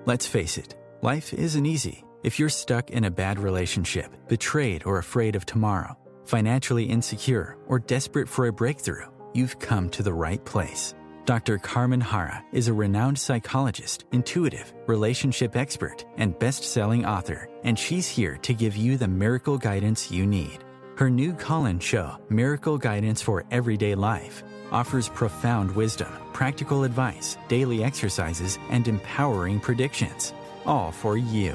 Let's face it, life isn't easy. If you're stuck in a bad relationship, betrayed or afraid of tomorrow, financially insecure, or desperate for a breakthrough, you've come to the right place. Dr. Carmen Harra is a renowned psychologist, intuitive, relationship expert, and best-selling author, and she's here to give you the miracle guidance you need. Her new call-in show, Miracle Guidance for Everyday Life, offers profound wisdom, practical advice, daily exercises, and empowering predictions, all for you.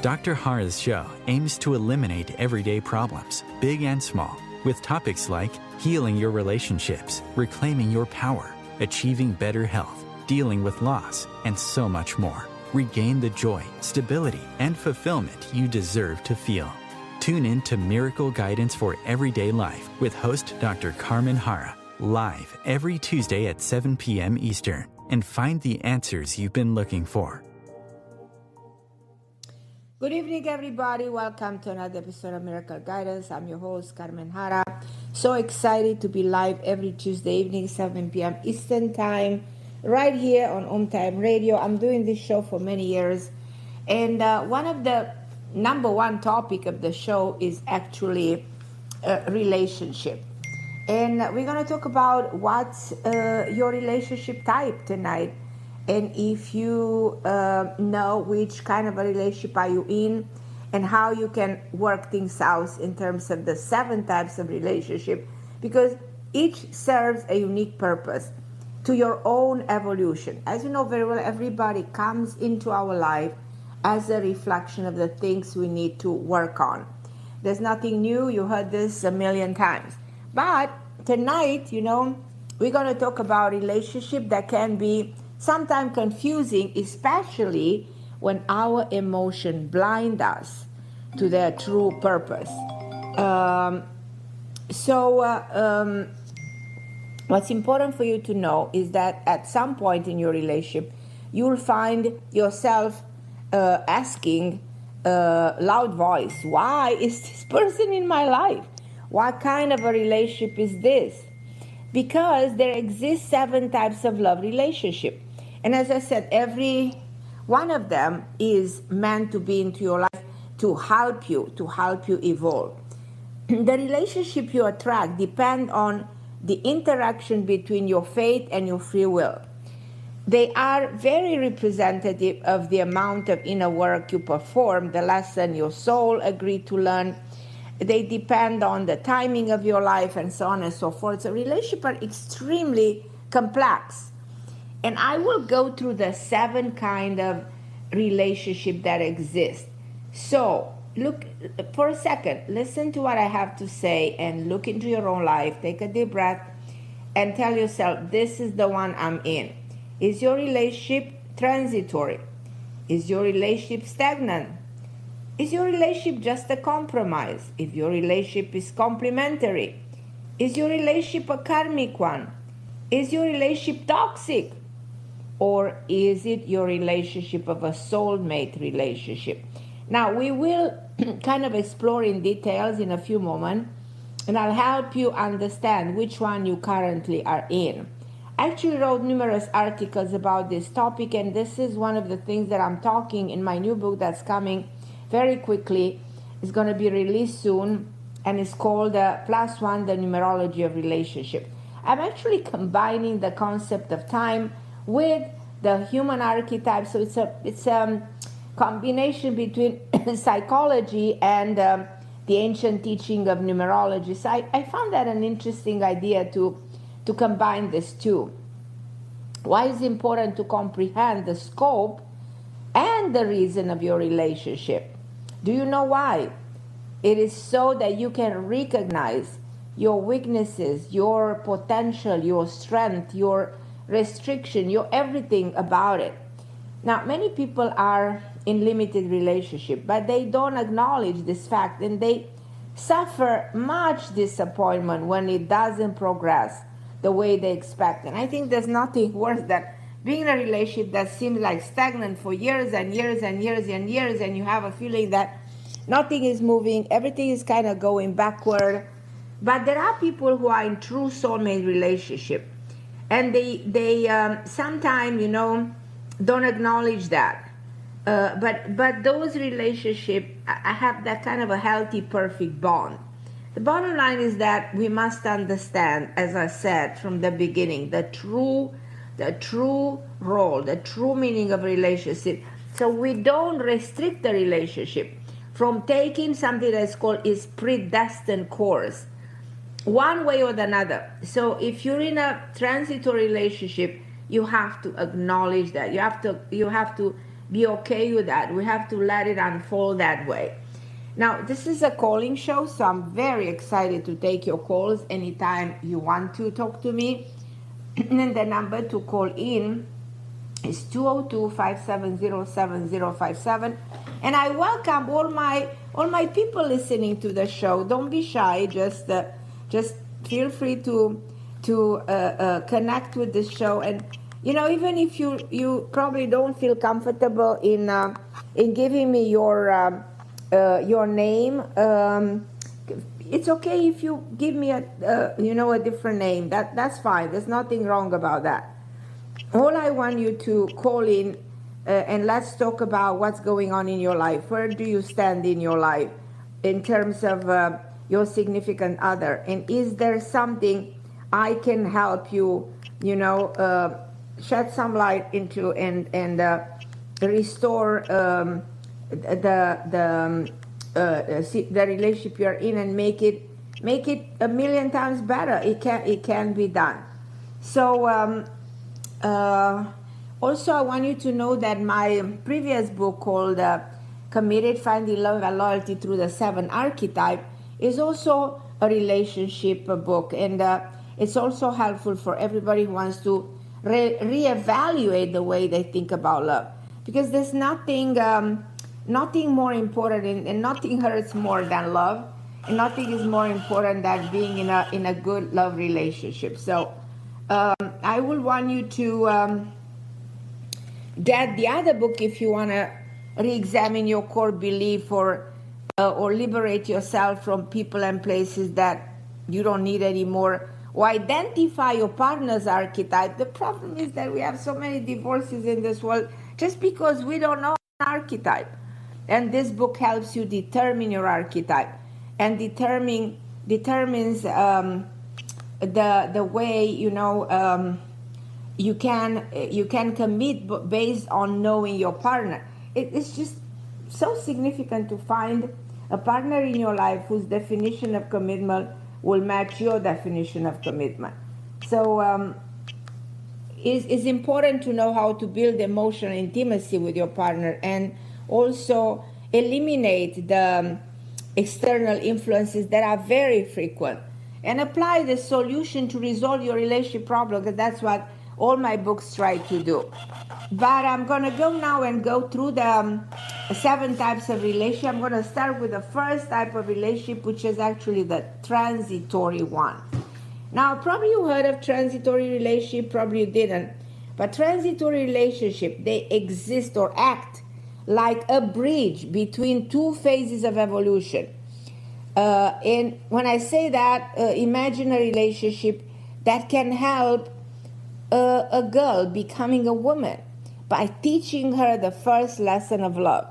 Dr. Harra's show aims to eliminate everyday problems, big and small, with topics like healing your relationships, reclaiming your power, achieving better health, dealing with loss, and so much more. Regain the joy, stability, and fulfillment you deserve to feel. Tune in to Miracle Guidance for Everyday Life with host Dr. Carmen Harra, live every Tuesday at 7 p.m. Eastern, and find the answers you've been looking for. Good evening, everybody. Welcome to another episode of Miracle Guidance. I'm your host, Carmen Harra. So excited to be live every Tuesday evening, 7 p.m. Eastern Time, right here on OMTimes Radio. I'm doing this show for many years. And one of the number one topic of the show is actually relationship. And we're going to talk about what's your relationship type tonight. And if you know which kind of a relationship are you in and how you can work things out in terms of the 7 types of relationship, because each serves a unique purpose to your own evolution. As you know very well, everybody comes into our life as a reflection of the things we need to work on. There's nothing new. You heard this a million times. But tonight, we're going to talk about relationship that can be sometimes confusing, especially when our emotion blind us to their true purpose. What's important for you to know is that at some point in your relationship, you'll find yourself asking loud voice, why is this person in my life? What kind of a relationship is this? Because there exist 7 types of love relationship. And as I said, every one of them is meant to be into your life to help you evolve. The relationship you attract depend on the interaction between your faith and your free will. They are very representative of the amount of inner work you perform, the lesson your soul agreed to learn. They depend on the timing of your life and so on and so forth. So relationships are extremely complex. And I will go through the 7 kind of relationship that exist. So look for a second, listen to what I have to say and look into your own life. Take a deep breath and tell yourself, this is the one I'm in. Is your relationship transitory? Is your relationship stagnant? Is your relationship just a compromise? If your relationship is complementary, is your relationship a karmic one? Is your relationship toxic? Or is it your relationship of a soulmate relationship? Now, we will kind of explore in details in a few moments, and I'll help you understand which one you currently are in. I actually wrote numerous articles about this topic, and this is one of the things that I'm talking in my new book that's coming very quickly. It's going to be released soon, and it's called +1, the numerology of relationship. I'm actually combining the concept of time with the human archetype. So it's a combination between psychology and the ancient teaching of numerology. So I found that an interesting idea to combine these two. Why is it important to comprehend the scope and the reason of your relationship? Do you know why? It is so that you can recognize your weaknesses, your potential, your strength, your restriction, your everything about it. Now, many people are in limited relationship, but they don't acknowledge this fact, and they suffer much disappointment when it doesn't progress the way they expect. And I think there's nothing worse than being in a relationship that seems like stagnant for years and years and years and years, and you have a feeling that nothing is moving, everything is kind of going backward. But there are people who are in true soulmate relationship, and they sometimes, don't acknowledge that. But those relationships I have that kind of a healthy, perfect bond. The bottom line is that we must understand, as I said from the beginning, the true role, the true meaning of relationship. So we don't restrict the relationship from taking something that's called its predestined course, one way or another. So if you're in a transitory relationship, you have to acknowledge that. You have to be okay with that. We have to let it unfold that way. Now, this is a calling show, so I'm very excited to take your calls anytime you want to talk to me. And the number to call in is 202-570-7057. And I welcome all my people listening to the show. Don't be shy. Just feel free to connect with the show. And even if you probably don't feel comfortable in giving me your name, it's okay if you give me a different name. That's fine. There's nothing wrong about that. All I want you to call in and let's talk about what's going on in your life. Where do you stand in your life in terms of your significant other? And is there something I can help you, shed some light into and restore the relationship you're in and make it a million times better. It can be done. So also I want you to know that my previous book called Committed: Finding Love and Loyalty Through the 7 Archetype is also a relationship book, and it's also helpful for everybody who wants to reevaluate the way they think about love, because there's nothing more important and nothing hurts more than love, and nothing is more important than being in a good love relationship. So I will want you to get the other book if you want to re-examine your core belief or liberate yourself from people and places that you don't need anymore, or identify your partner's archetype. The problem is that we have so many divorces in this world just because we don't know an archetype. And this book helps you determine your archetype and determines the way you can commit based on knowing your partner. It's just so significant to find a partner in your life whose definition of commitment will match your definition of commitment. So it's important to know how to build emotional intimacy with your partner and also eliminate the external influences that are very frequent and apply the solution to resolve your relationship problem, because that's what all my books try to do. But I'm going to go now and go through the 7 types of relationship. I'm going to start with the first type of relationship, which is actually the transitory one. Now, probably you heard of transitory relationship, probably you didn't. But transitory relationship, they exist or act like a bridge between 2 phases of evolution. And when I say that, imagine a relationship that can help a girl becoming a woman by teaching her the first lesson of love.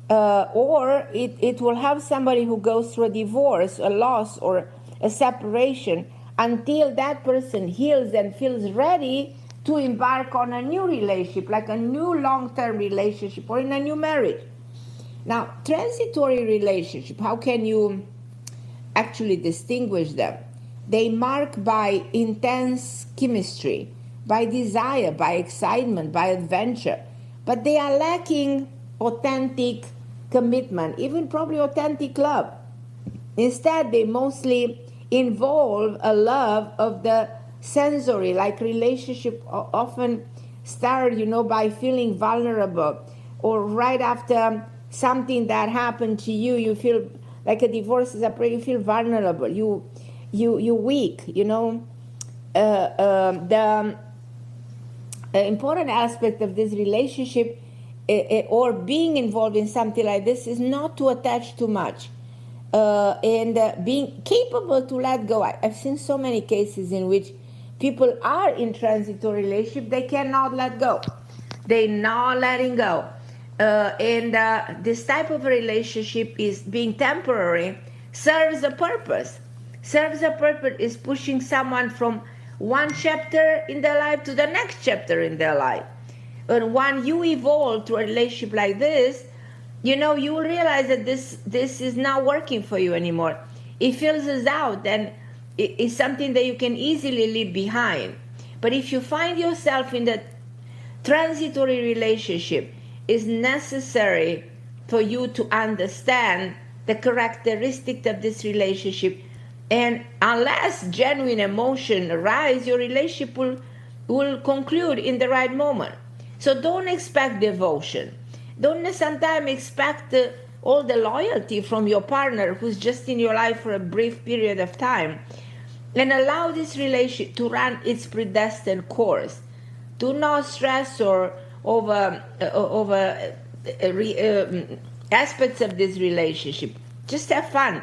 Or it will help somebody who goes through a divorce, a loss, or a separation until that person heals and feels ready to embark on a new relationship, like a new long-term relationship or in a new marriage. Now, transitory relationship, how can you actually distinguish them? They mark by intense chemistry, by desire, by excitement, by adventure, but they are lacking authentic commitment, even probably authentic love. Instead, they mostly involve a love of the sensory, like relationship often start, by feeling vulnerable, or right after something that happened to you, you feel like a divorce is you feel vulnerable, you weak, the important aspect of this relationship or being involved in something like this is not to attach too much and being capable to let go. I've seen so many cases in which people are in transitory relationship, they cannot let go. They're not letting go. And this type of relationship is being temporary, serves a purpose. Serves a purpose is pushing someone from one chapter in their life to the next chapter in their life. And when you evolve to a relationship like this, you will realize that this is not working for you anymore. It fills us out, and it's something that you can easily leave behind. But if you find yourself in the transitory relationship, it's necessary for you to understand the characteristic of this relationship. And unless genuine emotion arises, your relationship will conclude in the right moment. So don't expect devotion. Don't sometimes expect all the loyalty from your partner who's just in your life for a brief period of time. And allow this relationship to run its predestined course. Do not stress or over aspects of this relationship. Just have fun.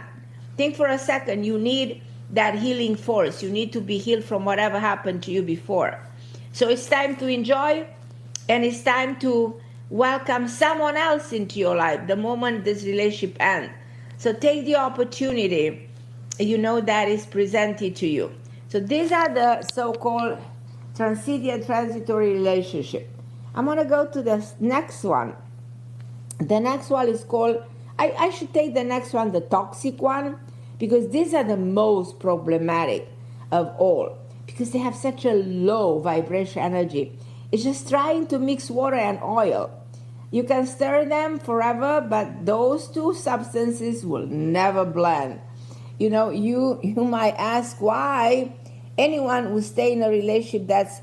Think for a second. You need that healing force. You need to be healed from whatever happened to you before. So it's time to enjoy, and it's time to welcome someone else into your life the moment this relationship ends. So take the opportunity, that is presented to you. So these are the so-called transitory relationship. I'm going to go to the next one. The next one is called, I should take the next one, the toxic one, because these are the most problematic of all, because they have such a low vibration energy. It's just trying to mix water and oil. You can stir them forever, but those two substances will never blend. You might ask why anyone who stay in a relationship that's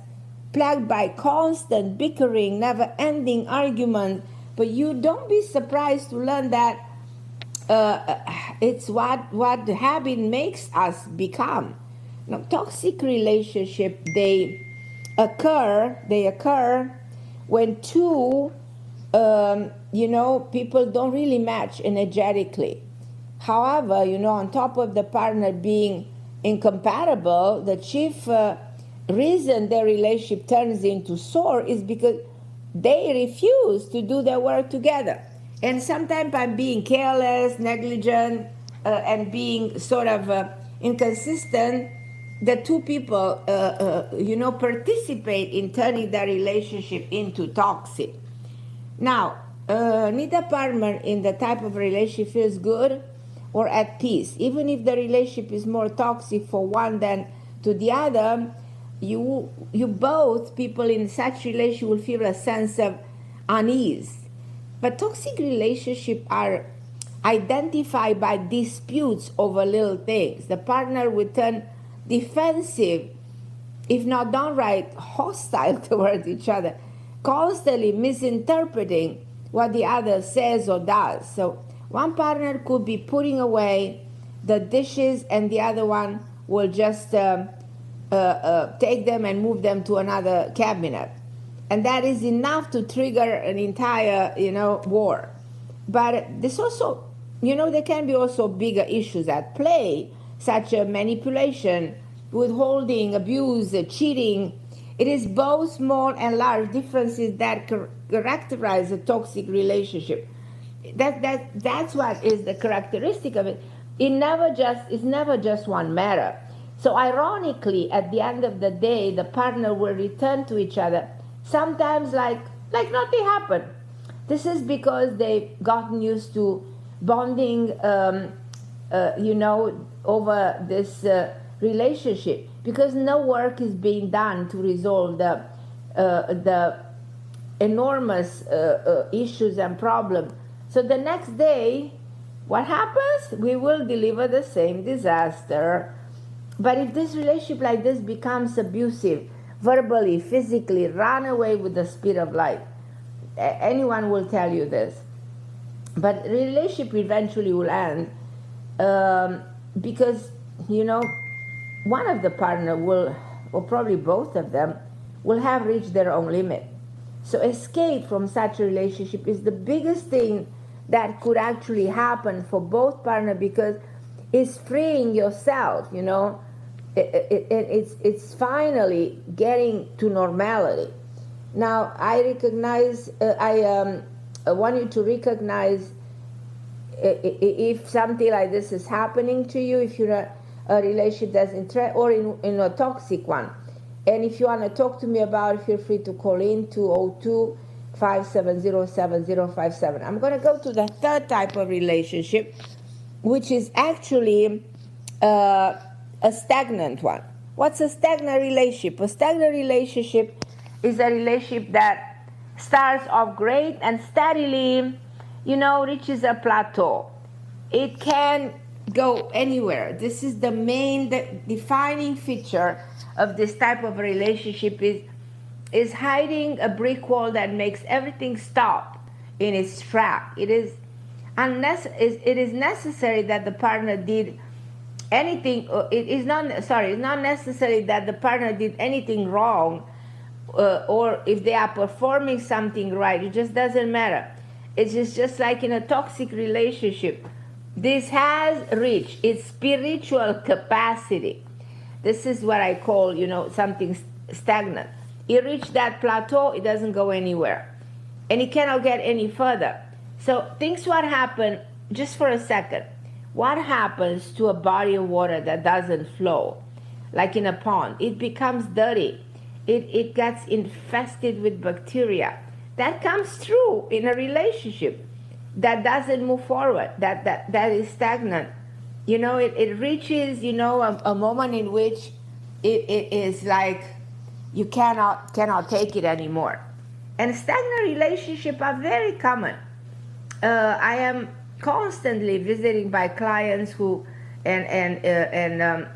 plagued by constant bickering, never-ending argument, but you don't be surprised to learn that it's what habit makes us become. Toxic relationship, they occur when two people don't really match energetically. However, on top of the partner being incompatible, the chief reason their relationship turns into sore is because they refuse to do their work together. And sometimes by being careless, negligent, and being sort of inconsistent, the two people, participate in turning their relationship into toxic. Now, neither partner in the type of relationship feels good or at peace. Even if the relationship is more toxic for one than to the other, you both people in such relationship will feel a sense of unease. But toxic relationships are identified by disputes over little things. The partner will turn defensive, if not downright hostile towards each other, constantly misinterpreting what the other says or does. So one partner could be putting away the dishes and the other one will just take them and move them to another cabinet. And that is enough to trigger an entire, war. But there's also, there can be also bigger issues at play, such as manipulation, withholding, abuse, cheating. It is both small and large differences that characterize a toxic relationship. That's what is the characteristic of it. It's never just one matter. So ironically, at the end of the day, the partner will return to each other, sometimes like nothing happened. This is because they've gotten used to bonding, over this relationship, because no work is being done to resolve the enormous issues and problems. So the next day, what happens? We will deliver the same disaster. But if this relationship like this becomes abusive, verbally, physically, run away with the speed of light. Anyone will tell you this. But relationship eventually will end because, one of the partner will, or probably both of them, will have reached their own limit. So escape from such a relationship is the biggest thing that could actually happen for both partners, because it's freeing yourself, It's finally getting to normality. Now, I recognize, I I want you to recognize if something like this is happening to you, if you're a relationship that's or in a toxic one. And if you want to talk to me about it, feel free to call in 202-570-7057. I'm going to go to the third type of relationship, which is actually a stagnant one. What's a stagnant relationship? A stagnant relationship is a relationship that starts off great and steadily, reaches a plateau. It can go anywhere. This is the defining feature of this type of relationship is hiding a brick wall that makes everything stop in its track. It is necessary that the partner did anything. It's not necessary that the partner did anything wrong, or if they are performing something right. It just doesn't matter. It's just like in a toxic relationship. This has reached its spiritual capacity. This is what I call, something stagnant. It reached that plateau, it doesn't go anywhere. And it cannot get any further. So think what happened, just for a second. What happens to a body of water that doesn't flow? Like in a pond, it becomes dirty. It gets infested with bacteria. That comes true in a relationship that doesn't move forward, that is stagnant. It reaches, a moment in which it is like you cannot take it anymore. And stagnant relationships are very common. I am constantly visiting by clients who and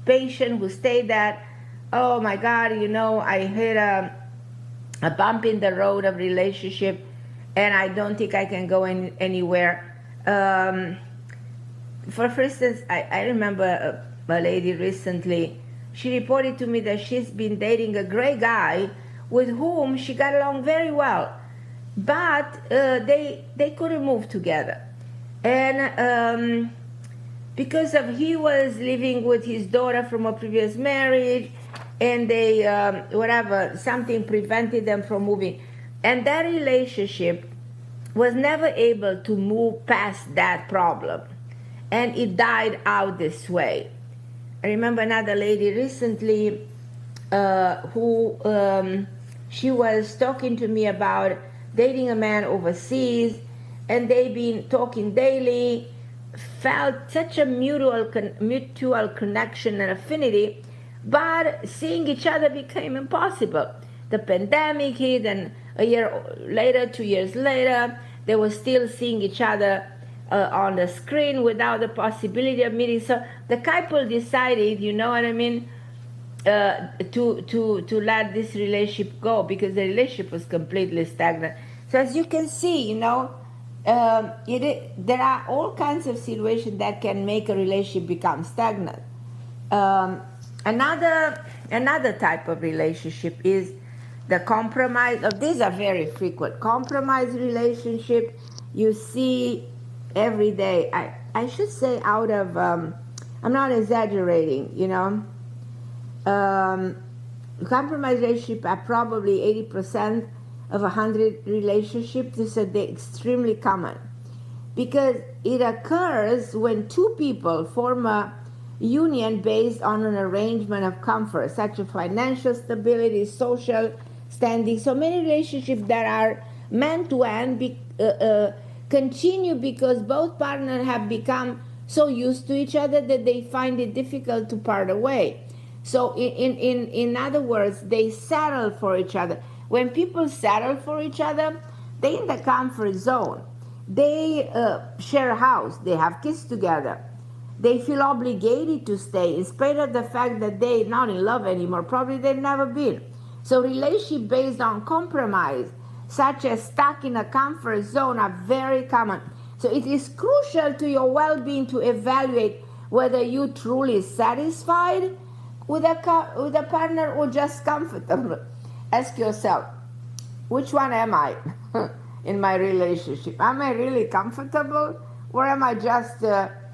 patients who say that, oh my God, I hit a bump in the road of relationship, and I don't think I can go anywhere. For instance, I remember a lady recently. She reported to me that she's been dating a great guy with whom she got along very well, but they couldn't move together, and because of he was living with his daughter from a previous marriage, and they something prevented them from moving, and that relationship was never able to move past that problem, and it died out this way. I remember another lady recently who she was talking to me about dating a man overseas, and they've been talking daily, felt such a mutual connection and affinity, but seeing each other became impossible. The pandemic hit, and a year later, 2 years later, they were still seeing each other on the screen without the possibility of meeting. So the couple decided, to let this relationship go, because the relationship was completely stagnant. So as you can see, there are all kinds of situations that can make a relationship become stagnant. Another type of relationship is the compromise. These are very frequent. Compromise relationship you see every day. I should say out of, I'm not exaggerating, compromise relationship are probably 80% of 100 relationships. This is extremely common because it occurs when two people form a union based on an arrangement of comfort, such as financial stability, social standing. So many relationships that are meant to end continue because both partners have become so used to each other that they find it difficult to part away. So in other words, they settle for each other. When people settle for each other, they're in the comfort zone. They share a house. They have kids together. They feel obligated to stay in spite of the fact that they're not in love anymore. Probably they've never been. So relationships based on compromise, such as stuck in a comfort zone, are very common. So it is crucial to your well-being to evaluate whether you truly satisfied with a partner or just comfortable. Ask yourself, which one am I in my relationship? Am I really comfortable, or am I just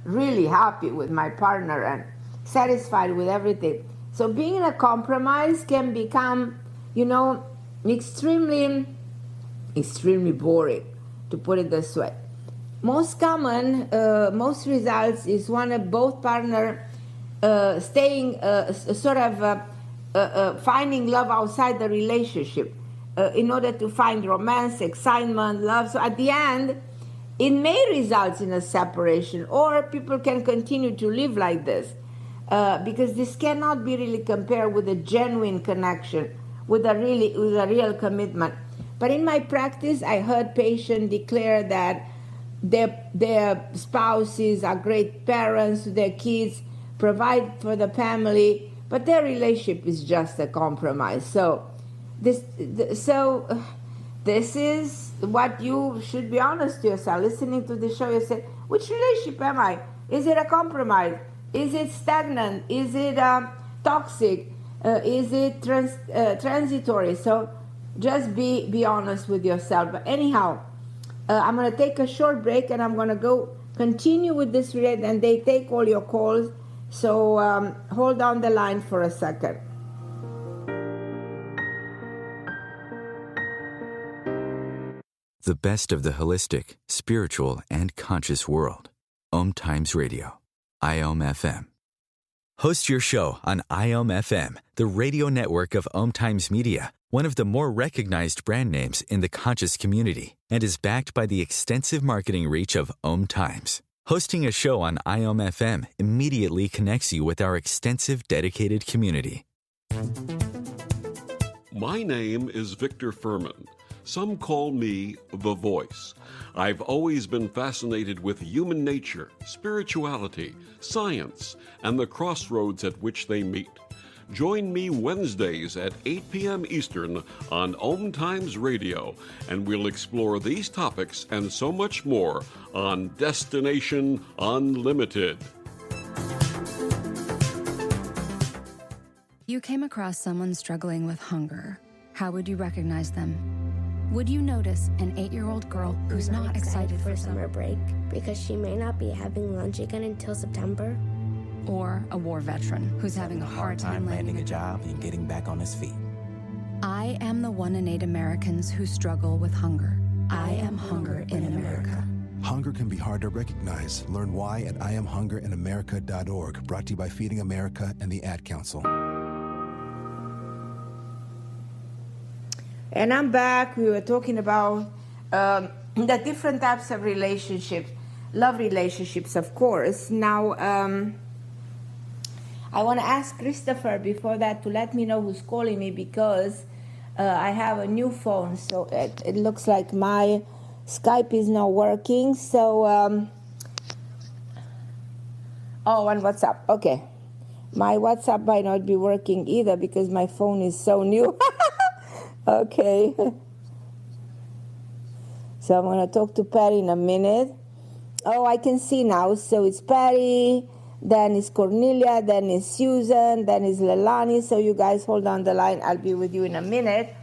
really happy with my partner and satisfied with everything? So being in a compromise can become, extremely boring. to put it this way. Most common, most results is one of both partner staying finding love outside the relationship in order to find romance, excitement, love. So at the end, it may result in a separation, or people can continue to live like this because this cannot be really compared with a genuine connection, with a real commitment. But in my practice, I heard patients declare that their spouses are great parents to their kids, provide for the family, but their relationship is just a compromise. So this is what you should be honest to yourself. Listening to the show, you say, which relationship am I? Is it a compromise? Is it stagnant? Is it toxic? Is it transitory? So just be honest with yourself. But anyhow, I'm going to take a short break, and I'm going to go continue with this relate, and they take all your calls. So hold on the line for a second. The best of the holistic, spiritual, and conscious world. OMTimes Radio. IOM FM. Host your show on IOM FM, the radio network of OMTimes Media, one of the more recognized brand names in the conscious community, and is backed by the extensive marketing reach of OMTimes. Hosting a show on IOM FM immediately connects you with our extensive dedicated community. My name is Victor Furman. Some call me The Voice. I've always been fascinated with human nature, spirituality, science, and the crossroads at which they meet. Join me Wednesdays at 8 p.m. Eastern on OMTimes Radio, and we'll explore these topics and so much more on Destination Unlimited. You came across someone struggling with hunger. How would you recognize them? Would you notice an 8-year-old girl who's not excited for summer break because she may not be having lunch again until September? Or a war veteran who's having a hard time landing a job and getting back on his feet? I am the 1 in 8 Americans who struggle with hunger. I am hunger in America. Hunger can be hard to recognize. Learn why at IamHungerInAmerica.org. Brought to you by Feeding America and the Ad Council. And I'm back. We were talking about the different types of relationships, love relationships, of course. Now, I want to ask Christopher before that to let me know who's calling me, because I have a new phone, so it looks like my Skype is not working. So, oh, and WhatsApp. Okay. My WhatsApp might not be working either because my phone is so new. Okay. So I'm going to talk to Patty in a minute. Oh, I can see now. So it's Patty, then it's Cornelia, then it's Susan, then it's Leilani. So you guys hold on the line. I'll be with you in a minute.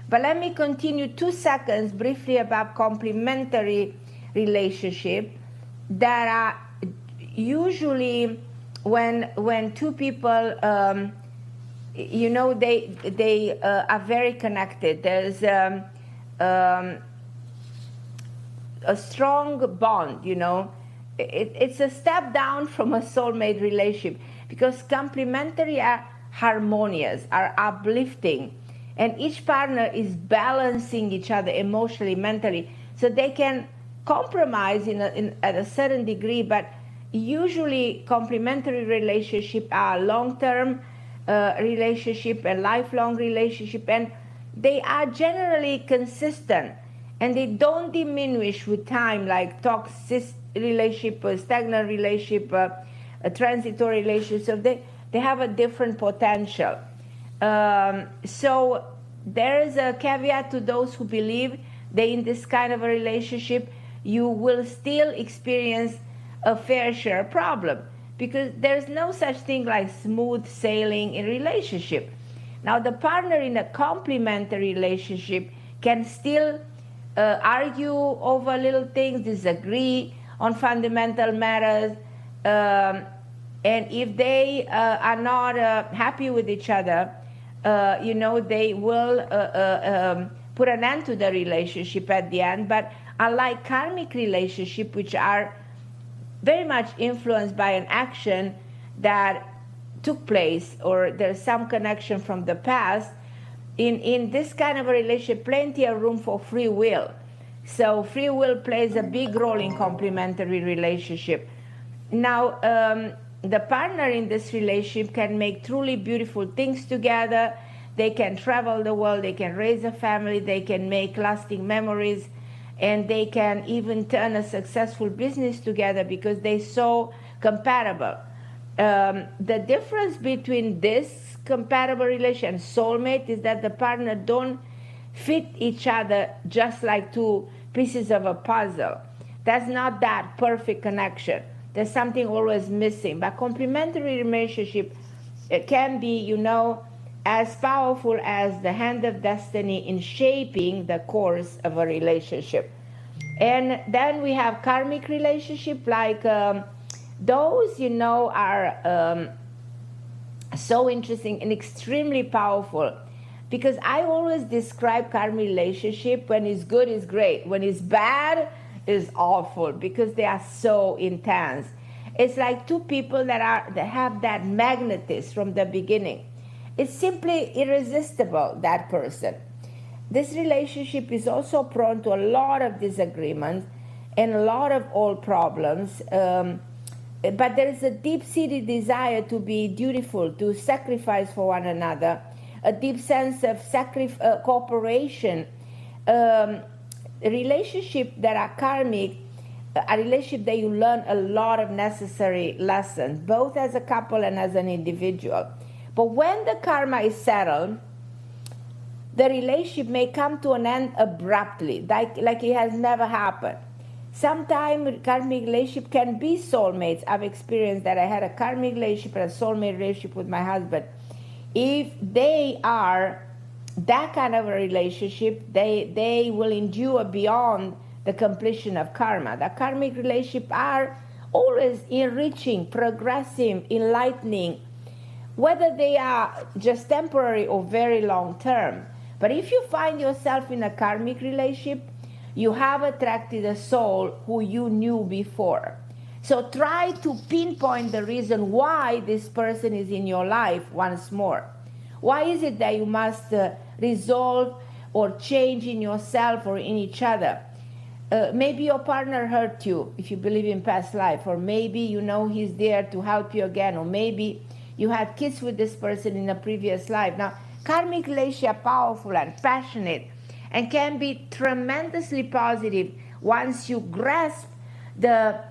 But let me continue 2 seconds briefly about complementary relationship that are usually when two people they are very connected. There's a strong bond, It's a step down from a soulmate relationship because complementary are harmonious, are uplifting, and each partner is balancing each other emotionally, mentally, so they can compromise at a certain degree, but usually complementary relationships are long-term relationship and lifelong relationship, and they are generally consistent and they don't diminish with time like toxic relationship, stagnant relationship, a transitory relationship. So they have a different potential. So there is a caveat to those who believe that in this kind of a relationship you will still experience a fair share problem, because there's no such thing like smooth sailing in relationship. Now, the partner in a complementary relationship can still argue over little things, disagree on fundamental matters, and if they are not happy with each other, they will put an end to the relationship at the end. But unlike karmic relationship, which are very much influenced by an action that took place, or there's some connection from the past, in this kind of a relationship, plenty of room for free will. So free will plays a big role in complementary relationship. Now, the partner in this relationship can make truly beautiful things together. They can travel the world, they can raise a family, they can make lasting memories, and they can even turn a successful business together because they're so compatible. The difference between this compatible relation and soulmate is that the partner don't fit each other just like two pieces of a puzzle. That's not that perfect connection. There's something always missing. But complementary relationship, it can be, you know, as powerful as the hand of destiny in shaping the course of a relationship. And then we have karmic relationship, like those, you know, are so interesting and extremely powerful, because I always describe karmic relationship: when it's good is great, when it's bad is awful, because they are so intense. It's like two people that have that magnetism from the beginning. It's simply irresistible, that person. This relationship is also prone to a lot of disagreements and a lot of old problems, but there is a deep-seated desire to be dutiful, to sacrifice for one another, a deep sense of cooperation. Relationships that are karmic, a relationship that you learn a lot of necessary lessons, both as a couple and as an individual. But when the karma is settled, the relationship may come to an end abruptly, like it has never happened. Sometimes karmic relationship can be soulmates. I've experienced that. I had a karmic relationship and a soulmate relationship with my husband. If they are that kind of a relationship, they will endure beyond the completion of karma. The karmic relationships are always enriching, progressive, enlightening, whether they are just temporary or very long term. But if you find yourself in a karmic relationship, you have attracted a soul who you knew before. So try to pinpoint the reason why this person is in your life once more. Why is it that you must resolve or change in yourself or in each other? Maybe your partner hurt you, if you believe in past life, or maybe you know he's there to help you again, or maybe you had kids with this person in a previous life. Now, karmic relationships are powerful and passionate and can be tremendously positive once you grasp the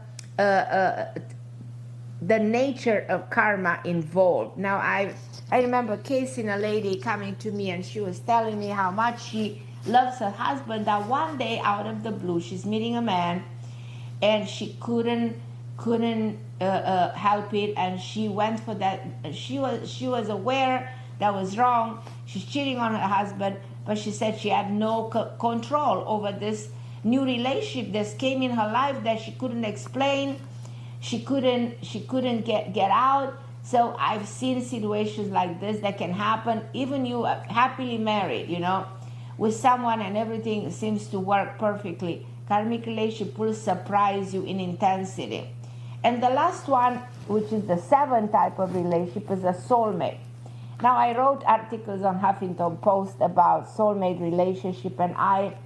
nature of karma involved. Now, I remember a case in a lady coming to me, and she was telling me how much she loves her husband, that one day out of the blue she's meeting a man and she couldn't help it, and she went for that. She was aware that was wrong. She's cheating on her husband, but she said she had no control over this new relationship that came in her life that she couldn't explain. She couldn't get out. So I've seen situations like this that can happen even you are happily married, you know, with someone, and everything seems to work perfectly. Karmic relationship will surprise you in intensity. And the last one, which is the seventh type of relationship, is a soulmate. Now, I wrote articles on Huffington Post about soulmate relationship, and I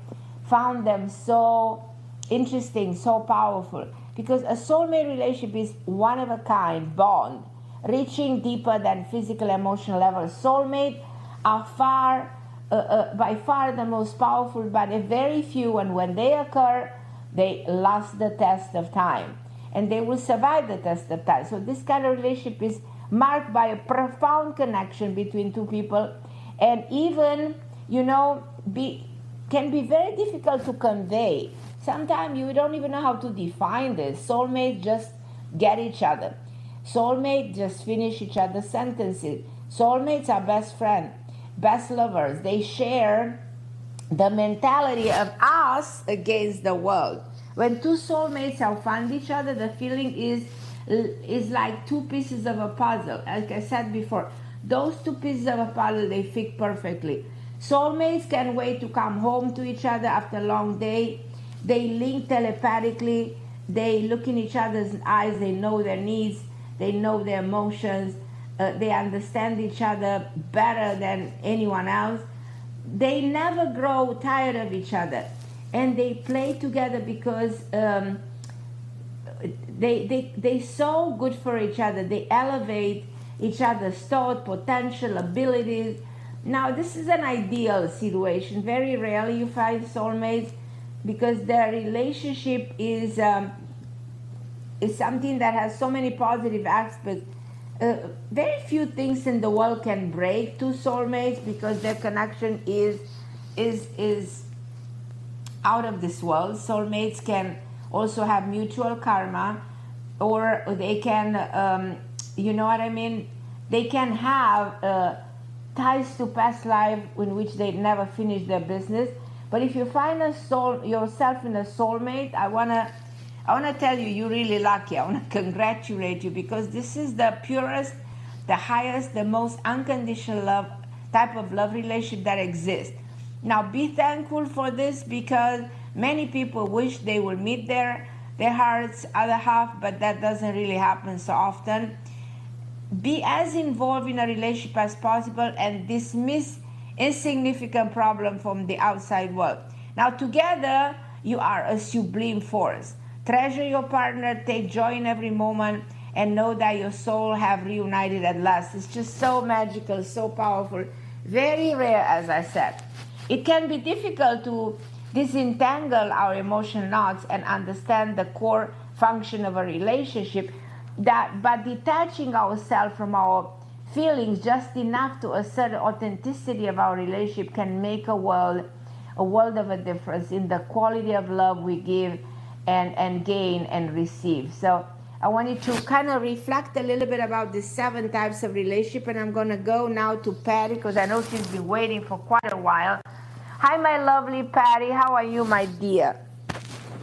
found them so interesting, so powerful, because a soulmate relationship is one of a kind bond, reaching deeper than physical, emotional levels. Soulmates are by far the most powerful, but a very few, and when they occur, they last the test of time, and they will survive the test of time. So this kind of relationship is marked by a profound connection between two people, and even, you know, can be very difficult to convey. Sometimes you don't even know how to define this. Soulmates just get each other. Soulmates just finish each other's sentences. Soulmates are best friends, best lovers. They share the mentality of us against the world. When two soulmates have found each other, the feeling is like two pieces of a puzzle. Like I said before, those two pieces of a puzzle, they fit perfectly. Soulmates can wait to come home to each other after a long day. They link telepathically. They look in each other's eyes. They know their needs. They know their emotions. They understand each other better than anyone else. They never grow tired of each other. And they play together because they're so good for each other. They elevate each other's thought, potential, abilities. Now, this is an ideal situation. Very rarely you find soulmates because their relationship is something that has so many positive aspects. Very few things in the world can break two soulmates because their connection is out of this world. Soulmates can also have mutual karma, or they can, you know what I mean? They can have ties to past life in which they never finish their business. But if you find yourself in a soulmate, I wanna tell you, you're really lucky. I wanna congratulate you because this is the purest, the highest, the most unconditional love type of love relationship that exists. Now be thankful for this because many people wish they will meet their heart's other half, but that doesn't really happen so often. Be as involved in a relationship as possible and dismiss insignificant problem from the outside world. Now together you are a sublime force. Treasure your partner, take joy in every moment, and know that your soul have reunited at last. It's just so magical, so powerful, very rare, as I said. It can be difficult to disentangle our emotional knots and understand the core function of a relationship, but detaching ourselves from our feelings just enough to assert the authenticity of our relationship can make a world of a difference in the quality of love we give and gain and receive. So I wanted to kind of reflect a little bit about the 7 types of relationship, and I'm going to go now to Patty because I know she's been waiting for quite a while. Hi, my lovely Patty. How are you, my dear?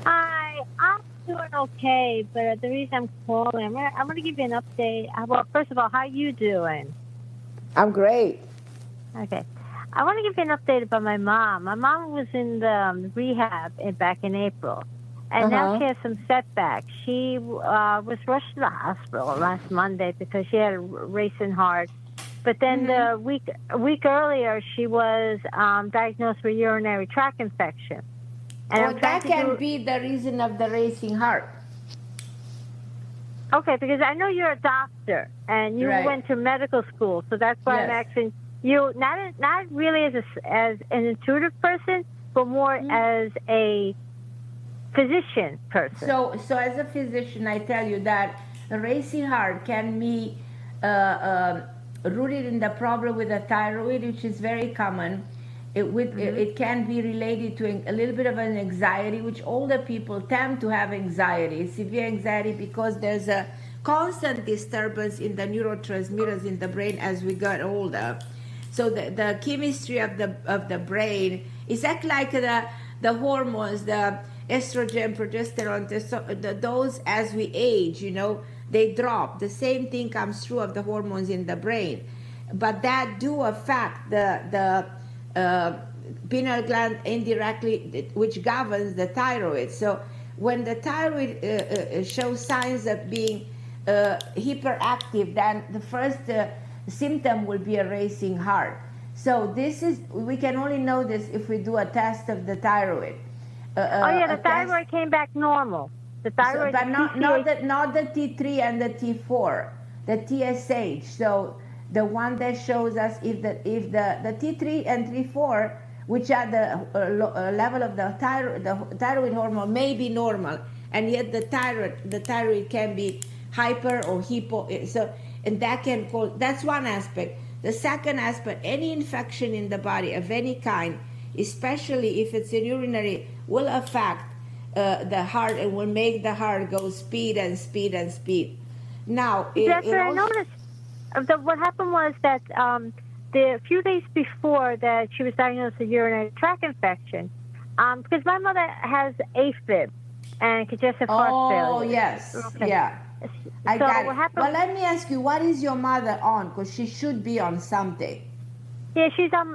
Hi, I'm doing okay, but the reason I'm calling, I'm going to give you an update. Well, first of all, how are you doing? I'm great. Okay. I want to give you an update about my mom. My mom was in the rehab back in April, and now she has some setbacks. She was rushed to the hospital last Monday because she had a racing heart. But then a week earlier, she was diagnosed with urinary tract infection. And that can be the reason of the racing heart. Okay, because I know you're a doctor and you went to medical school, so that's why I'm asking you, not really as an intuitive person, but more as a physician person. So as a physician, I tell you that the racing heart can be rooted in the problem with the thyroid, which is very common. It can be related to a little bit of an anxiety, which older people tend to have anxiety, severe anxiety, because there's a constant disturbance in the neurotransmitters in the brain as we get older. So the chemistry of the brain is like the hormones, the estrogen, progesterone, those as we age, they drop. The same thing comes true of the hormones in the brain, but that do affect the pineal gland indirectly, which governs the thyroid. So when the thyroid shows signs of being hyperactive, then the first symptom will be a racing heart. So we can only know this if we do a test of the thyroid. The thyroid came back normal. The thyroid, but not the T3 and the T4, the TSH. So the one that shows us if the T3 and T4, which are the level of the thyroid hormone, may be normal, and yet the thyroid can be hyper or hypo. So, and that can cause, that's one aspect. The second aspect, any infection in the body of any kind, especially if it's a urinary, will affect the heart and will make the heart go speed and speed and speed. Now, I noticed. What happened was that the few days before that she was diagnosed with urinary tract infection, because my mother has AFib and congestive heart failure. Oh, yes. Okay. Yeah. I got it. Well, let me ask you, what is your mother on? Because she should be on something. Yeah, she's on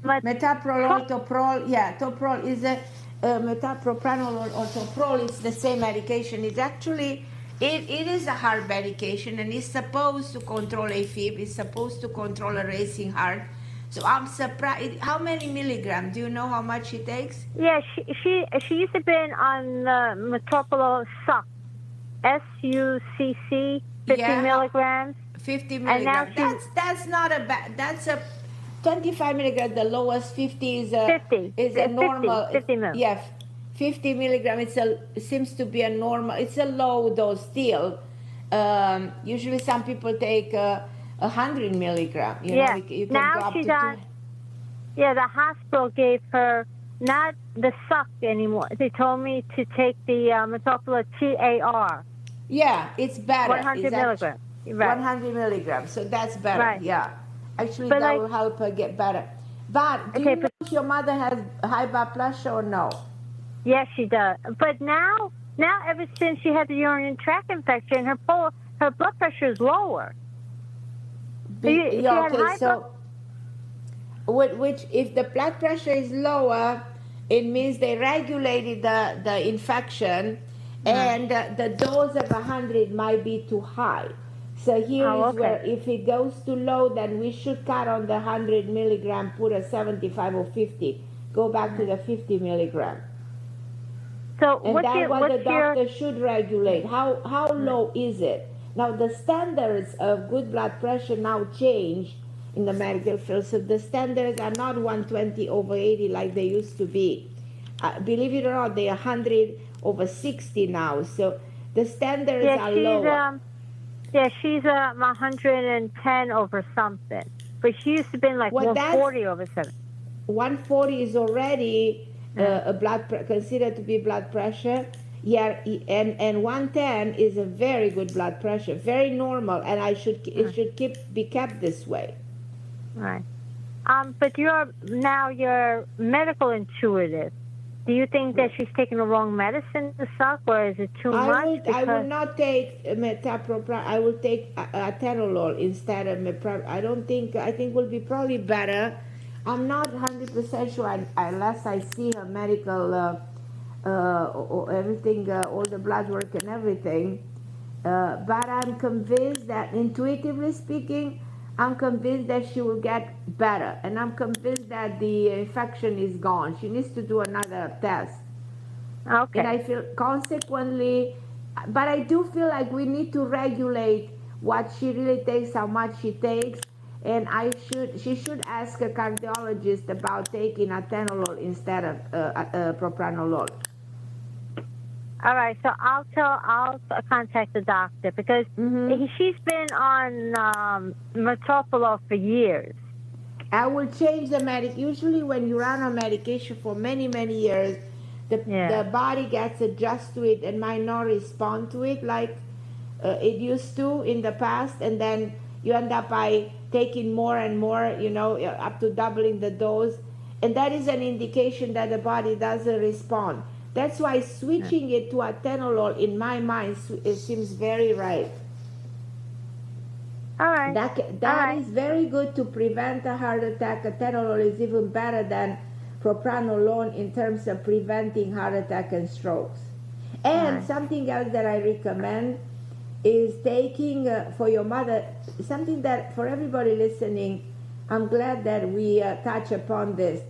metoprolol, toprol. Yeah, toprol is a metopropranolol or toprol. It's the same medication. It's actually it is a heart medication, and it's supposed to control AFib. It's supposed to control a racing heart. So I'm surprised. How many milligrams? Do you know how much it takes? Yeah, she used to be on metoprolol suck, SUCC, 50 milligrams. 50 milligrams. That's not a bad. That's a 25 milligrams. The lowest 50 is a 50 is a normal. 50 milligrams. Yeah, 50 milligrams. It seems to be a normal. It's a low dose still. Usually, some people take 100 milligrams. You know, you can now go up she's to on. Yeah, the hospital gave her not the suck anymore. They told me to take the metoprolol TAR. Yeah, it's better. 100 milligrams. Right. 100 milligrams. So that's better. Right. Yeah. Actually, But that will help her get better. But do you know if your mother has high blood pressure or no? Yes, she does. But now ever since she had the urinary tract infection, her blood pressure is lower. Which if the blood pressure is lower, it means they regulated the infection, and the dose of 100 might be too high. So here is where if it goes too low, then we should cut on the 100 milligram, put a 75 or 50, go back to the 50 milligram. So and that's what the doctor should regulate. How low is it? Now the standards of good blood pressure now change in the medical field. So the standards are not 120 over 80 like they used to be. Believe it or not, they're 100 over 60 now. So the standards are lower. She's 110 over something. But she used to be like 140 over 7. 140 is already considered to be blood pressure. Yeah, and 110 is a very good blood pressure, very normal, and it should be kept this way. Right. But you're medical intuitive. Do you think that she's taking the wrong medicine to suck, or is it too much? I will not take metoprolol. I will take atenolol instead of metoprolol. I think will be probably better. I'm not 100% sure unless I see her medical everything, all the blood work and everything. But I'm convinced that, intuitively speaking, I'm convinced that she will get better, and I'm convinced that the infection is gone. She needs to do another test. Okay. And I feel consequently, but I do feel like we need to regulate what she really takes, how much she takes, and she should ask a cardiologist about taking atenolol instead of propranolol. All right, so I'll contact the doctor because she's been on metoprolol for years. I will change the Usually when you're on a medication for many, many years, the body gets adjusted to it and might not respond to it like it used to in the past, and then you end up by taking more and more, up to doubling the dose, and that is an indication that the body doesn't respond. That's why switching it to atenolol, in my mind, it seems very right. All right. That is very good to prevent a heart attack. Atenolol is even better than propranolol in terms of preventing heart attack and strokes. And something else that I recommend is taking for your mother, something that for everybody listening, I'm glad that we touch upon this.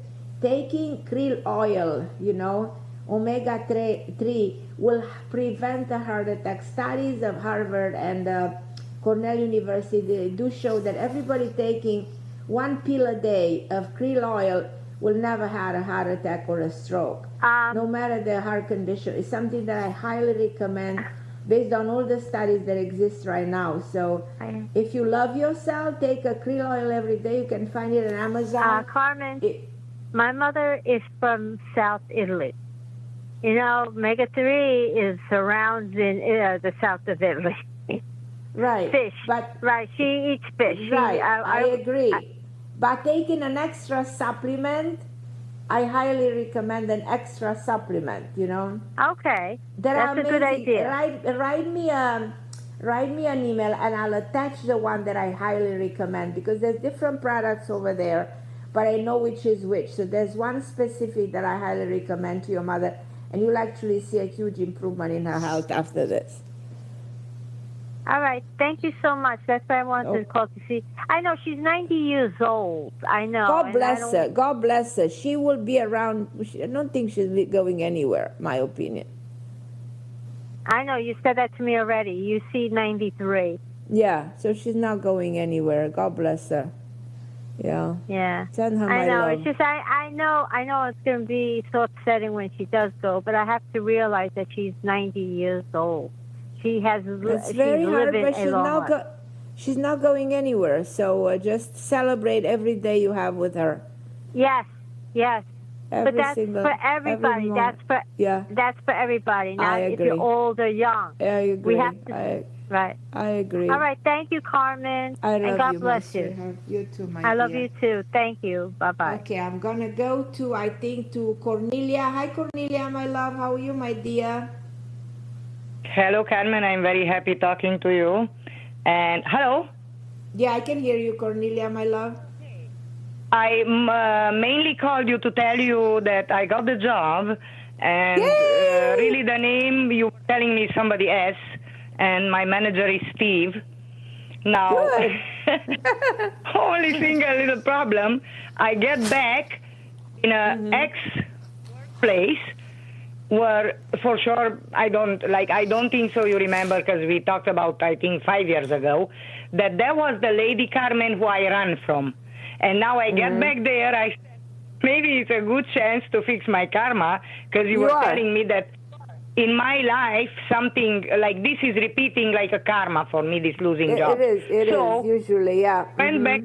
Taking krill oil, omega-3 will prevent a heart attack. Studies of Harvard and Cornell University do show that everybody taking 1 pill a day of krill oil will never have a heart attack or a stroke, no matter their heart condition. It's something that I highly recommend based on all the studies that exist right now. So if you love yourself, take a krill oil every day. You can find it on Amazon. Carmen, my mother is from South Italy. Omega-3 is surrounds in the south of Italy. Right. Fish. She eats fish. Right. I agree. But taking an extra supplement, I highly recommend an extra supplement, Okay. That's a good idea. Write me write me an email and I'll attach the one that I highly recommend, because there's different products over there, but I know which is which. So there's one specific that I highly recommend to your mother, and you'll actually see a huge improvement in her health after this. All right. Thank you so much. That's why I wanted to call to see. I know she's 90 years old. I know. God bless her. God bless her. She will be around. I don't think she's going anywhere, my opinion. I know. You said that to me already. You see 93. Yeah. So she's not going anywhere. God bless her. Yeah. Yeah. Send her my I know. love. It's just I know it's going to be so upsetting when she does go, but I have to realize that she's 90 years old. It's very hard, but she's not going anywhere. So just celebrate every day you have with her. Yes. But that's for everybody. That's for everybody. Not if you're old or young. I agree. We have to, right. I agree. All right. Thank you, Carmen. I love and God you, bless you. You too, my I love dear. you too. Thank you. Bye-bye. Okay, I'm going to go to Cornelia. Hi, Cornelia, my love. How are you, my dear? Hello, Carmen. I'm very happy talking to you. And hello? Yeah, I can hear you, Cornelia, my love. I mainly called you to tell you that I got the job. And really the name you were telling me somebody else. And my manager is Steve. Now, only single little problem. I get back in an ex-place where, for sure, I don't think so you remember, because we talked about, I think, 5 years ago, that was the lady Carmen who I ran from. And now I get back there, maybe it's a good chance to fix my karma, because you were telling me that in my life, something like this is repeating like a karma for me, this losing job. It is, usually, yeah. Went back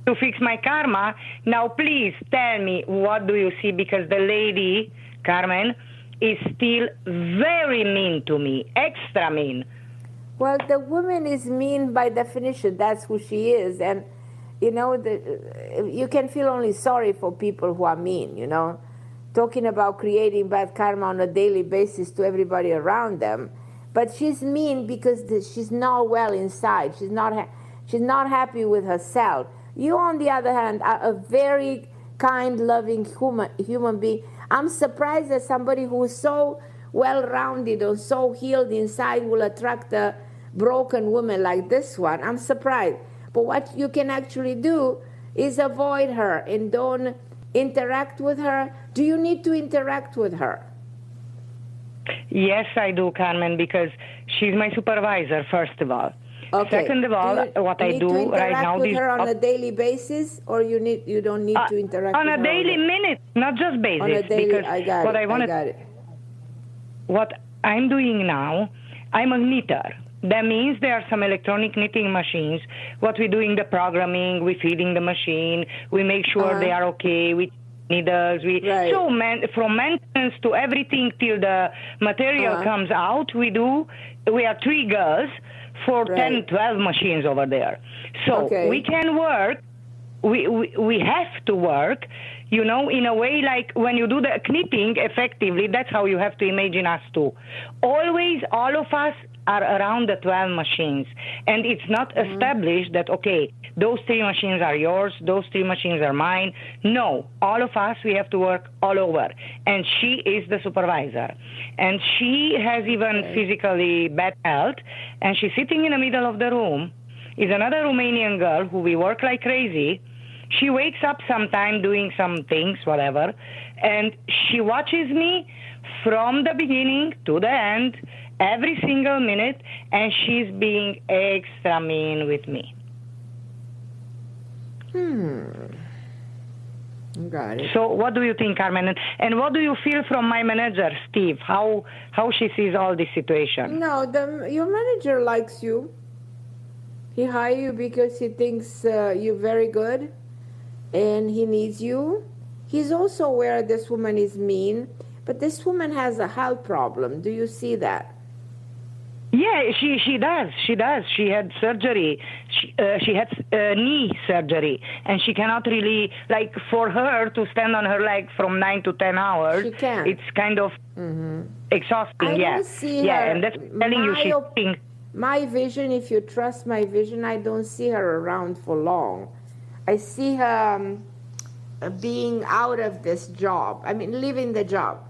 to fix my karma. Now, please tell me, what do you see? Because the lady, Carmen, is still very mean to me, extra mean. Well, the woman is mean by definition. That's who she is. And, you know, you can feel only sorry for people who are mean, you know. Talking about creating bad karma on a daily basis to everybody around them. But she's mean because she's not well inside. She's not happy with herself. You, on the other hand, are a very kind, loving human being. I'm surprised that somebody who's so well-rounded or so healed inside will attract a broken woman like this one. I'm surprised. But what you can actually do is avoid her and don't interact with her. Do you need to interact with her? Yes, I do, Carmen, because she's my supervisor, first of all. Okay. Second of all, what I do right now... Do you interact with her on a daily basis, or you don't need to interact with her? On a daily minute, not just basic. On a daily, I got it. What I'm doing now, I'm a knitter. That means there are some electronic knitting machines. What we're doing, the programming, we're feeding the machine, we make sure they are okay, we needles, so from maintenance to everything till the material comes out, we are 3 girls for 10, 12 machines over there. So we can work, we have to work, you know, in a way like when you do the knitting effectively, that's how you have to imagine us too. Always, all of us are around the 12 machines. And it's not established that, okay, those 3 machines are yours, those 3 machines are mine. No, all of us, we have to work all over. And she is the supervisor. And she has even physically bad health. And she's sitting in the middle of the room. Is another Romanian girl who we work like crazy. She wakes up sometime doing some things, whatever. And she watches me from the beginning to the end, every single minute, and she's being extra mean with me. Got it. So what do you think, Carmen? And what do you feel from my manager, Steve? How she sees all this situation? No, your manager likes you. He hired you because he thinks you're very good and he needs you. He's also aware this woman is mean, but this woman has a health problem. Do you see that? Yeah, she does. She had surgery. She had knee surgery, and she cannot really, like, for her to stand on her leg from 9 to 10 hours. She can't. It's kind of exhausting. I don't see her. And that's telling you she's my vision, if you trust my vision, I don't see her around for long. I see her being out of this job. I mean, leaving the job.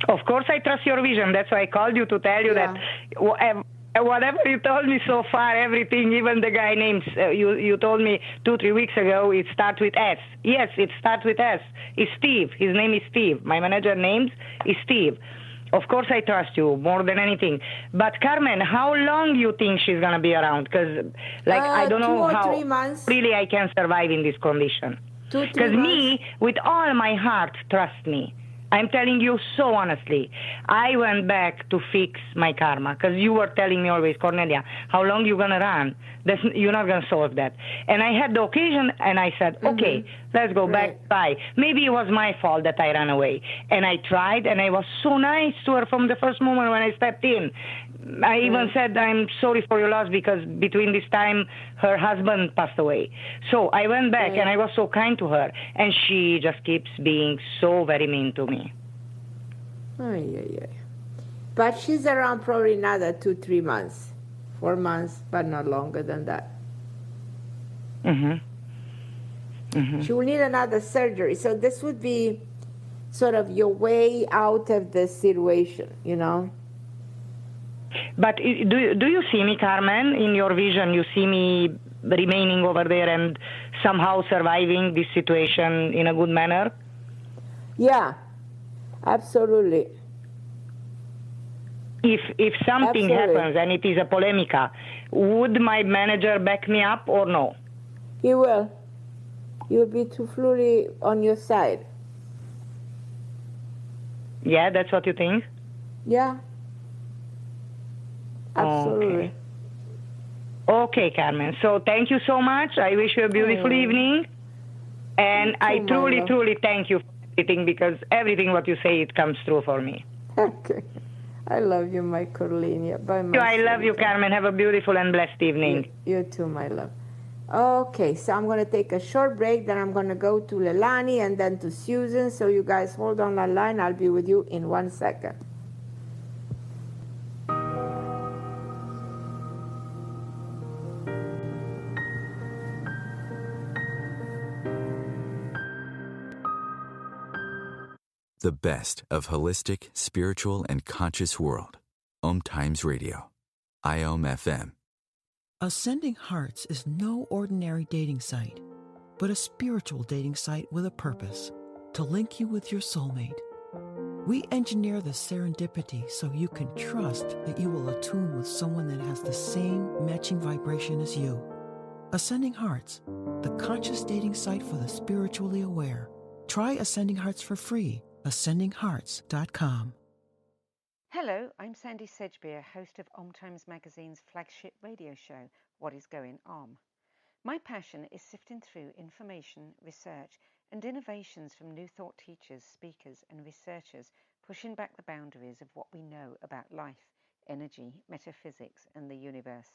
Of course, I trust your vision. That's why I called you to tell you that whatever you told me so far, everything, even the guy names you told me 2-3 weeks ago, it starts with S. Yes, it starts with S. It's Steve. His name is Steve. My manager names is Steve. Of course, I trust you more than anything. But Carmen, how long you think she's gonna be around? Because, I don't know 2 or how 3 months. really I can survive in this condition. 2-3 Because months. me, with all my heart, trust me. I'm telling you so honestly. I went back to fix my karma because you were telling me always, Cornelia, how long you gonna run? You're not gonna solve that. And I had the occasion, and I said, okay, let's go back. Bye. Maybe it was my fault that I ran away. And I tried, and I was so nice to her from the first moment when I stepped in. I even said, I'm sorry for your loss because between this time, her husband passed away. So I went back and I was so kind to her. And she just keeps being so very mean to me. But she's around probably another 2-3 months, 4 months, but not longer than that. She will need another surgery. So this would be sort of your way out of this situation, you know? But do you see me, Carmen, in your vision? You see me remaining over there and somehow surviving this situation in a good manner? Yeah, absolutely. If something happens and it is a polemica, would my manager back me up or no? He will. He will be fully on your side. Yeah, that's what you think? Yeah. Absolutely. Okay, Carmen. So thank you so much. I wish you a beautiful evening. And I truly thank you for everything because everything what you say, it comes true for me. Okay. I love you, my Corlinia. Bye, I love you, Carmen. Have a beautiful and blessed evening. You too, my love. Okay, so I'm going to take a short break. Then I'm going to go to Leilani and then to Susan. So you guys hold on the line. I'll be with you in 1 second. The best of holistic, spiritual, and conscious world. OMTimes Radio. IOM FM. Ascending Hearts is no ordinary dating site, but a spiritual dating site with a purpose, to link you with your soulmate. We engineer the serendipity so you can trust that you will attune with someone that has the same matching vibration as you. Ascending Hearts, the conscious dating site for the spiritually aware. Try Ascending Hearts for free. AscendingHearts.com. Hello, I'm Sandy Sedgbeer, host of OMTimes Magazine's flagship radio show, What is Going On? My passion is sifting through information, research, and innovations from new thought teachers, speakers, and researchers pushing back the boundaries of what we know about life, energy, metaphysics, and the universe.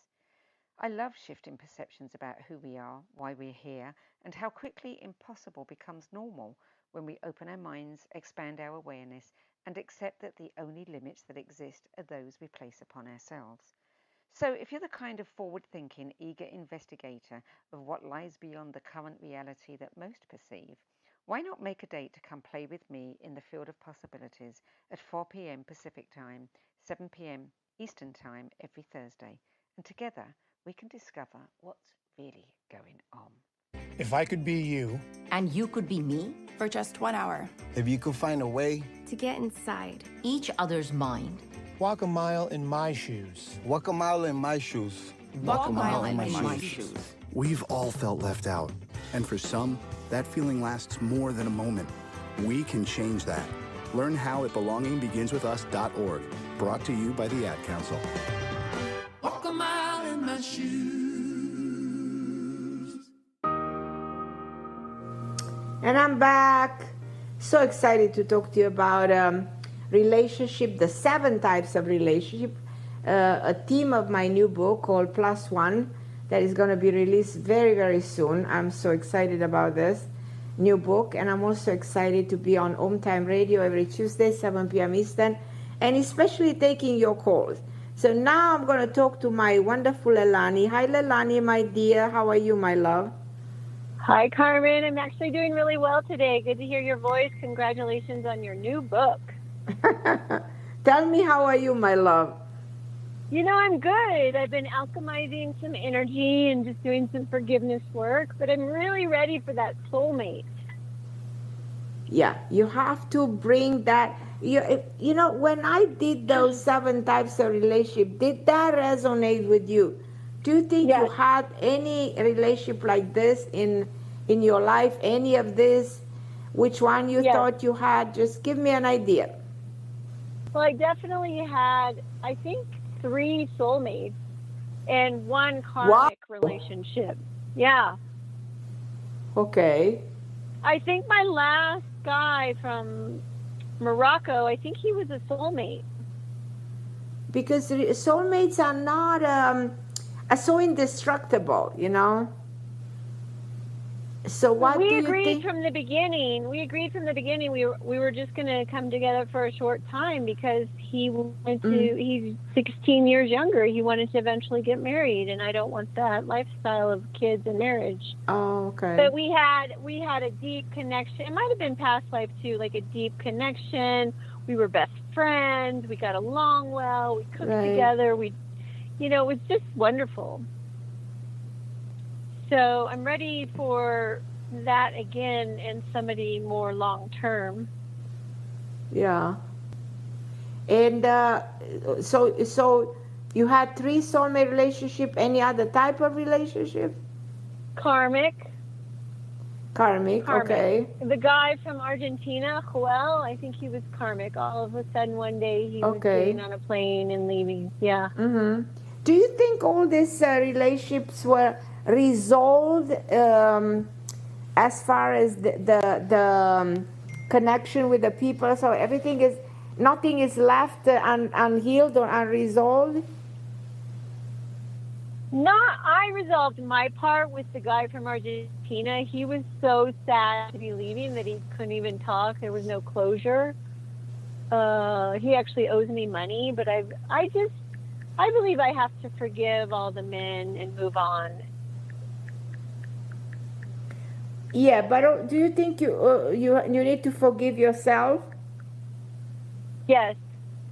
I love shifting perceptions about who we are, why we're here, and how quickly impossible becomes normal when we open our minds, expand our awareness, and accept that the only limits that exist are those we place upon ourselves. So if you're the kind of forward-thinking, eager investigator of what lies beyond the current reality that most perceive, why not make a date to come play with me in the field of possibilities at 4 p.m. Pacific Time, 7 p.m. Eastern Time every Thursday, and together we can discover what's really going on. If I could be you. And you could be me for just 1 hour. If you could find a way to get inside each other's mind. Walk a mile in my shoes. Walk a mile in my shoes. Walk a mile in my shoes. We've all felt left out. And for some, that feeling lasts more than a moment. We can change that. Learn how at belongingbeginswithus.org. Brought to you by the Ad Council. Walk a mile in my shoes. And I'm back. So excited to talk to you about relationship, the 7 types of relationship, a theme of my new book called Plus One that is going to be released very, very soon. I'm so excited about this new book. And I'm also excited to be on OMTime Radio every Tuesday, 7 p.m. Eastern, and especially taking your calls. So now I'm going to talk to my wonderful Leilani. Hi, Leilani, my dear. How are you, my love? Hi, Carmen. I'm actually doing really well today. Good to hear your voice. Congratulations on your new book. Tell me, how are you, my love? You know, I'm good. I've been alchemizing some energy and just doing some forgiveness work, but I'm really ready for that soulmate. Yeah, you have to bring that. You know, when I did those 7 types of relationship, did that resonate with you? Do you think you had any relationship like this in your life? Any of this? Which one you thought you had? Just give me an idea. Well, I definitely had, I think, 3 soulmates and 1 karmic relationship. Yeah. Okay. I think my last guy from Morocco, I think he was a soulmate. Because soulmates are not are so indestructible, you know. So what do you think? From the beginning. We agreed from the beginning we were just going to come together for a short time because he wanted to. He's 16 years younger. He wanted to eventually get married, and I don't want that lifestyle of kids and marriage. Oh, okay. But we had a deep connection. It might have been past life too, like a deep connection. We were best friends. We got along well. We cooked together. It was just wonderful. So I'm ready for that again and somebody more long term. Yeah. And so you had 3 soulmate relationship. Any other type of relationship? Karmic. Okay. The guy from Argentina, Joel, I think he was karmic. All of a sudden one day he was getting on a plane and leaving. Yeah. Mm-hmm. Do you think all these relationships were resolved as far as the connection with the people? So nothing is left unhealed or unresolved? I resolved my part with the guy from Argentina. He was so sad to be leaving that he couldn't even talk. There was no closure. He actually owes me money, but I believe I have to forgive all the men and move on. Yeah, but do you think you need to forgive yourself? Yes,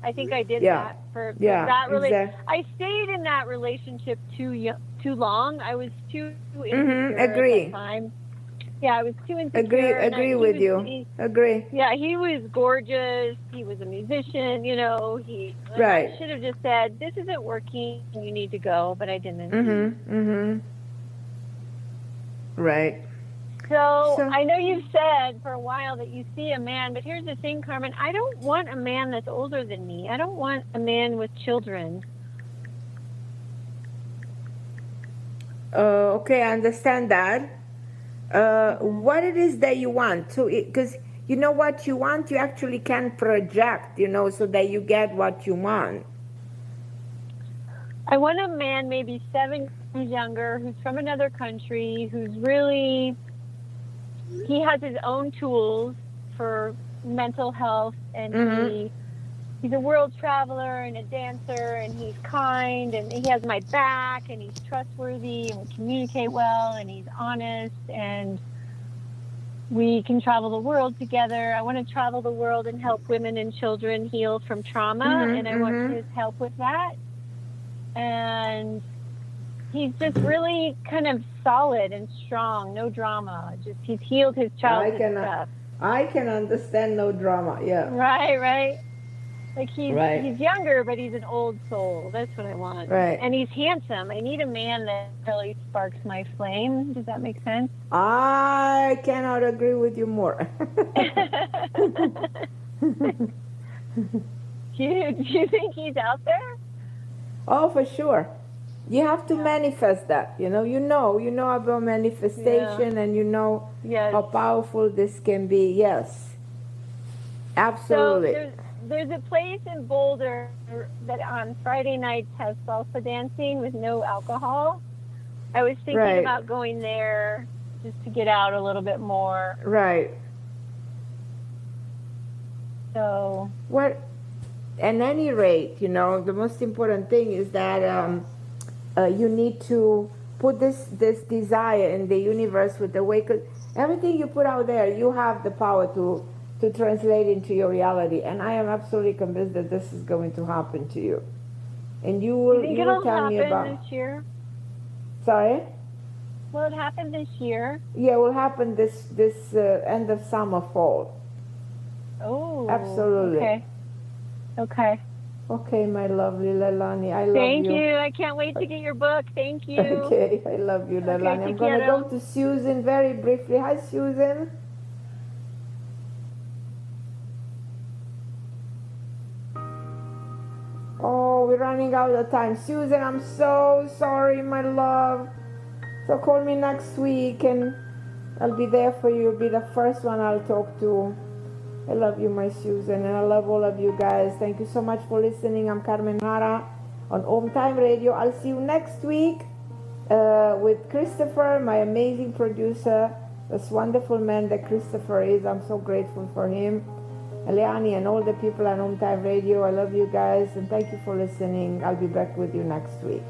I think I did that for that relationship. Exactly. I stayed in that relationship too long. I was too insecure at that time. Yeah, I was too insecure. Agree with you. Agree. Yeah, he was gorgeous. He was a musician. I should have just said, "This isn't working. You need to go," but I didn't. Right. So I know you've said for a while that you see a man, but here's the thing, Carmen. I don't want a man that's older than me. I don't want a man with children. Okay, I understand that. What it is that you want? Because you know what you want, you actually can project, so that you get what you want. I want a man maybe 7 years younger, who's from another country, who's really... He has his own tools for mental health, and he's a world traveler and a dancer, and he's kind, and he has my back, and he's trustworthy, and we communicate well, and he's honest, and we can travel the world together. I want to travel the world and help women and children heal from trauma, and I want his help with that. And he's just really kind of solid and strong, no drama. Just he's healed his childhood stuff. I can understand no drama. Yeah. Right. Like he's younger, but he's an old soul. That's what I want. Right. And he's handsome. I need a man that really sparks my flame. Does that make sense? I cannot agree with you more. Do you think he's out there? Oh, for sure. You have to manifest that, you know about manifestation, and you know how powerful this can be. Yes, absolutely. So there's a place in Boulder that on Friday nights has salsa dancing with no alcohol. I was thinking about going there just to get out a little bit more. Right. So at any rate, you know, the most important thing is that you need to put this desire in the universe with the way, 'cause everything you put out there, you have the power to translate into your reality. And I am absolutely convinced that this is going to happen to you. And you will tell me about this year? Sorry? Will it happen this year? Yeah, it will happen this end of summer, fall. Oh, absolutely. Okay. Okay. Okay, my lovely Leilani, I love you. Thank you. I can't wait to get your book. Thank you. Okay, I love you, Leilani. I'm going to go to Susan very briefly. Hi, Susan. Oh, we're running out of time. Susan, I'm so sorry, my love. So call me next week and I'll be there for you. You'll be the first one I'll talk to. I love you, my Susan, and I love all of you guys. Thank you so much for listening. I'm Carmen Harra on OMTime Radio. I'll see you next week with Christopher, my amazing producer, this wonderful man that Christopher is. I'm so grateful for him. Eliani and all the people on OMTime Radio. I love you guys, and thank you for listening. I'll be back with you next week.